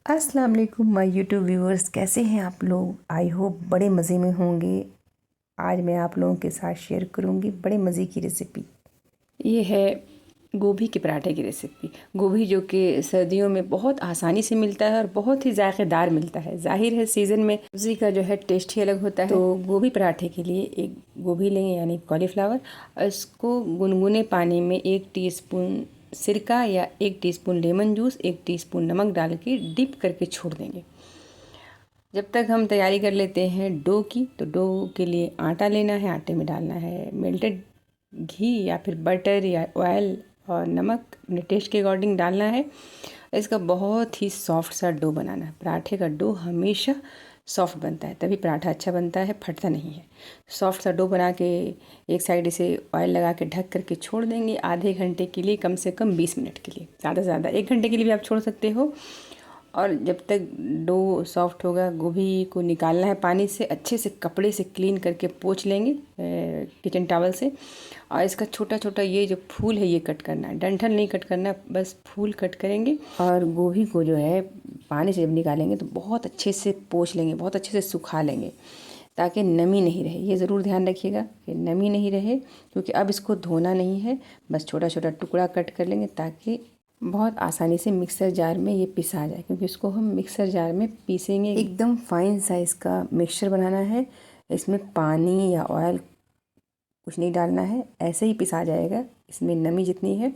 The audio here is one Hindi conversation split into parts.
अस्सलाम वालेकुम माय यूट्यूब व्यूअर्स, कैसे हैं आप लोग। आई होप बड़े मज़े में होंगे। आज मैं आप लोगों के साथ शेयर करूंगी बड़े मज़े की रेसिपी। ये है गोभी के पराठे की रेसिपी। गोभी जो कि सर्दियों में बहुत आसानी से मिलता है और बहुत ही जायकेदार मिलता है। जाहिर है सीज़न में सब्ज़ी का जो है टेस्ट ही अलग होता है। तो गोभी पराठे के लिए एक गोभी लेंगे यानी कॉलीफ्लावर, और इसको गुनगुने पानी में 1 टीस्पून सिरका या 1 टीस्पून लेमन जूस, 1 टीस्पून नमक डाल के डिप करके छोड़ देंगे। जब तक हम तैयारी कर लेते हैं डो की, तो डो के लिए आटा लेना है। आटे में डालना है मेल्टेड घी या फिर बटर या ऑयल, और नमक अपने टेस्ट के अकॉर्डिंग डालना है। इसका बहुत ही सॉफ्ट सा डो बनाना है। पराठे का डो हमेशा सॉफ्ट बनता है, तभी पराठा अच्छा बनता है, फटता नहीं है। सॉफ्ट सा डो बना के एक साइड इसे ऑयल लगा के ढक करके छोड़ देंगे आधे घंटे के लिए, कम से कम 20 मिनट के लिए। ज़्यादा से ज़्यादा 1 घंटे के लिए भी आप छोड़ सकते हो। और जब तक डो सॉफ्ट होगा, गोभी को निकालना है पानी से, अच्छे से कपड़े से क्लीन करके पोंछ लेंगे किचन टॉवल से। और इसका छोटा छोटा ये जो फूल है ये कट करना है, डंठल नहीं कट करना, बस फूल कट करेंगे। और गोभी को जो है पानी से जब निकालेंगे तो बहुत अच्छे से पोंछ लेंगे, बहुत अच्छे से सुखा लेंगे ताकि नमी नहीं रहे। ये ज़रूर ध्यान रखिएगा कि नमी नहीं रहे, क्योंकि अब इसको धोना नहीं है। बस छोटा छोटा टुकड़ा कट कर लेंगे ताकि बहुत आसानी से मिक्सर जार में ये पिसा जाए, क्योंकि इसको हम मिक्सर जार में पीसेंगे। एकदम फाइन साइज़ का मिक्सचर बनाना है। इसमें पानी या ऑयल कुछ नहीं डालना है, ऐसे ही पिसा जाएगा। इसमें नमी जितनी है।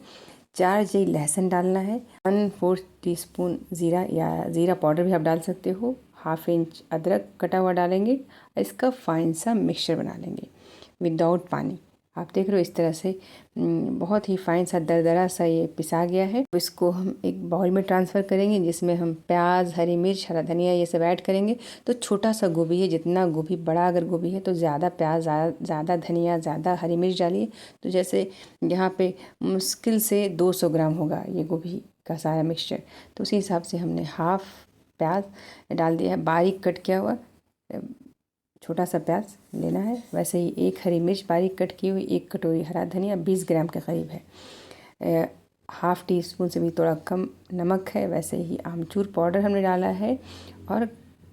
4 जई लहसुन डालना है। 1/4 टीस्पून ज़ीरा या ज़ीरा पाउडर भी आप डाल सकते हो। 1/2 इंच अदरक कटा हुआ डालेंगे। इसका फाइन सा मिक्सचर बना लेंगे विदाउट पानी। आप देख रहे हो इस तरह से बहुत ही फाइन सा दरदरा सा ये पिसा गया है। इसको हम एक बाउल में ट्रांसफ़र करेंगे, जिसमें हम प्याज, हरी मिर्च, हरा धनिया ये सब ऐड करेंगे। तो छोटा सा गोभी है, जितना गोभी बड़ा अगर गोभी है तो ज़्यादा प्याज, ज़्यादा धनिया, ज़्यादा हरी मिर्च डालिए। तो जैसे यहाँ पे मुश्किल से 200 ग्राम होगा ये गोभी का सारा मिक्सचर, तो उसी हिसाब से हमने 1/2 प्याज डाल दिया है, बारीक कट किया हुआ छोटा सा प्याज लेना है। वैसे ही 1 हरी मिर्च बारीक कट की हुई, 1 कटोरी हरा धनिया 20 ग्राम के करीब है। 1/2 टीस्पून से भी थोड़ा कम नमक है। वैसे ही आमचूर पाउडर हमने डाला है और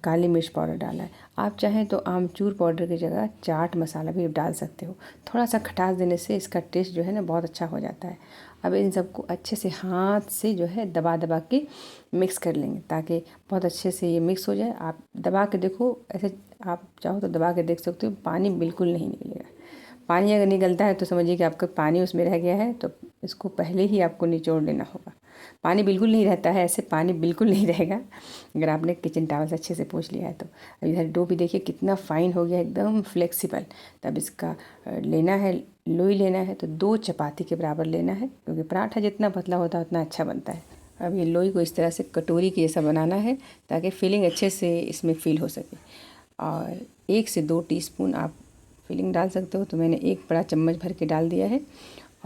काली मिर्च पाउडर डाला है। आप चाहें तो आमचूर पाउडर की जगह चाट मसाला भी डाल सकते हो। थोड़ा सा खटास देने से इसका टेस्ट जो है ना बहुत अच्छा हो जाता है। अब इन सबको अच्छे से हाथ से जो है दबा दबा के मिक्स कर लेंगे, ताकि बहुत अच्छे से ये मिक्स हो जाए। आप दबा के देखो, ऐसे आप चाहो तो दबा के देख सकते हो, पानी बिल्कुल नहीं निकलेगा। पानी अगर निकलता है तो समझिए कि आपका पानी उसमें रह गया है, तो इसको पहले ही आपको निचोड़ लेना होगा। पानी बिल्कुल नहीं रहता है, ऐसे पानी बिल्कुल नहीं रहेगा अगर आपने किचन टॉवल से अच्छे से पोंछ लिया है तो। अब इधर डो भी देखिए कितना फ़ाइन हो गया, एकदम फ्लेक्सिबल। तब इसका लेना है, लोई लेना है तो 2 चपाती के बराबर लेना है, क्योंकि पराठा जितना पतला होता है उतना अच्छा बनता है। अब ये लोई को इस तरह से कटोरी के जैसा बनाना है ताकि फिलिंग अच्छे से इसमें फिल हो सके। और 1 से 2 टीस्पून आप फिलिंग डाल सकते हो, तो मैंने 1 बड़ा चम्मच भर के डाल दिया है।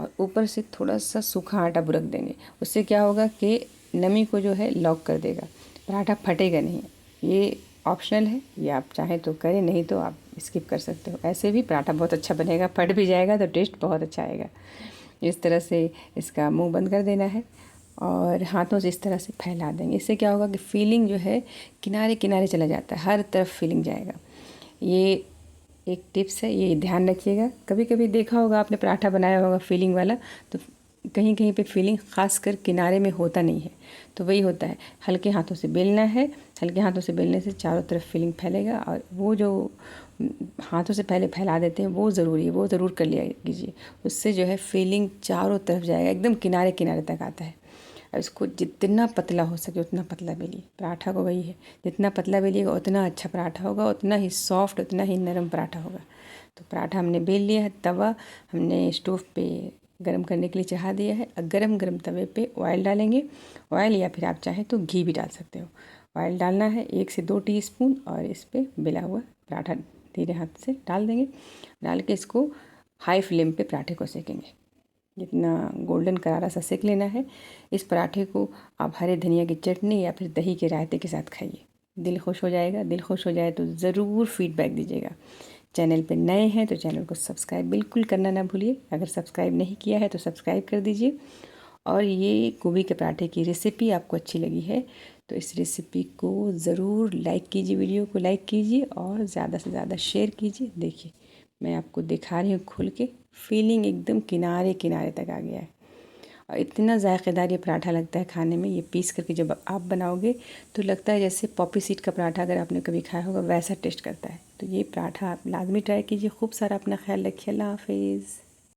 और ऊपर से थोड़ा सा सूखा आटा बुरक देंगे। उससे क्या होगा कि नमी को जो है लॉक कर देगा, पराठा फटेगा नहीं। ये ऑप्शनल है, ये आप चाहें तो करें, नहीं तो आप स्किप कर सकते हो। ऐसे भी पराठा बहुत अच्छा बनेगा, फट भी जाएगा तो टेस्ट बहुत अच्छा आएगा। इस तरह से इसका मुंह बंद कर देना है और हाथों से इस तरह से फैला देंगे। इससे क्या होगा कि फीलिंग जो है किनारे किनारे चला जाता है, हर तरफ फीलिंग जाएगा। ये एक टिप्स है, ये ध्यान रखिएगा। कभी कभी देखा होगा आपने पराठा बनाया होगा फीलिंग वाला, तो कहीं कहीं पे फीलिंग खास कर किनारे में होता नहीं है, तो वही होता है। हल्के हाथों से बेलना है, हल्के हाथों से बेलने से चारों तरफ फीलिंग फैलेगा। और वो जो हाथों से पहले फैला देते हैं वो ज़रूरी है, वो ज़रूर कर लिया कीजिए। उससे जो है फीलिंग चारों तरफ जाएगा, एकदम किनारे किनारे तक आता है। अब इसको जितना पतला हो सके उतना पतला बेलिए। पराठा को वही है, जितना पतला बेलिएगा उतना अच्छा पराठा होगा, उतना ही सॉफ्ट, उतना ही नरम पराठा होगा। तो पराठा हमने बेल लिया है। तवा हमने स्टोव पे गरम करने के लिए चढ़ा दिया है। गरम गरम तवे पे ऑयल डालेंगे। ऑयल या फिर आप चाहें तो घी भी डाल सकते हो। ऑयल डालना है 1 से 2 टीस्पून, और इस पर बेला हुआ पराठा धीरे हाथ से डाल देंगे। डाल के इसको हाई फ्लेम पे पराठे को सेकेंगे, जितना गोल्डन करारा सा सेक लेना है। इस पराठे को आप हरे धनिया की चटनी या फिर दही के रायते के साथ खाइए, दिल खुश हो जाएगा। दिल खुश हो जाए तो ज़रूर फीडबैक दीजिएगा। चैनल पे नए हैं तो चैनल को सब्सक्राइब बिल्कुल करना ना भूलिए। अगर सब्सक्राइब नहीं किया है तो सब्सक्राइब कर दीजिए। और ये गोभी के पराठे की रेसिपी आपको अच्छी लगी है तो इस रेसिपी को ज़रूर लाइक कीजिए, वीडियो को लाइक कीजिए और ज़्यादा से ज़्यादा शेयर कीजिए। देखिए मैं आपको दिखा रही हूँ खुल के, फीलिंग एकदम किनारे किनारे तक आ गया है और इतना जायकेदार ये पराठा लगता है खाने में। ये पीस करके जब आप बनाओगे तो लगता है जैसे पॉपी सीड का पराठा अगर आपने कभी खाया होगा वैसा टेस्ट करता है। तो ये पराठा आप लाजमी ट्राई कीजिए। खूब सारा अपना ख्याल रखिए। अल्लाह हाफिज़।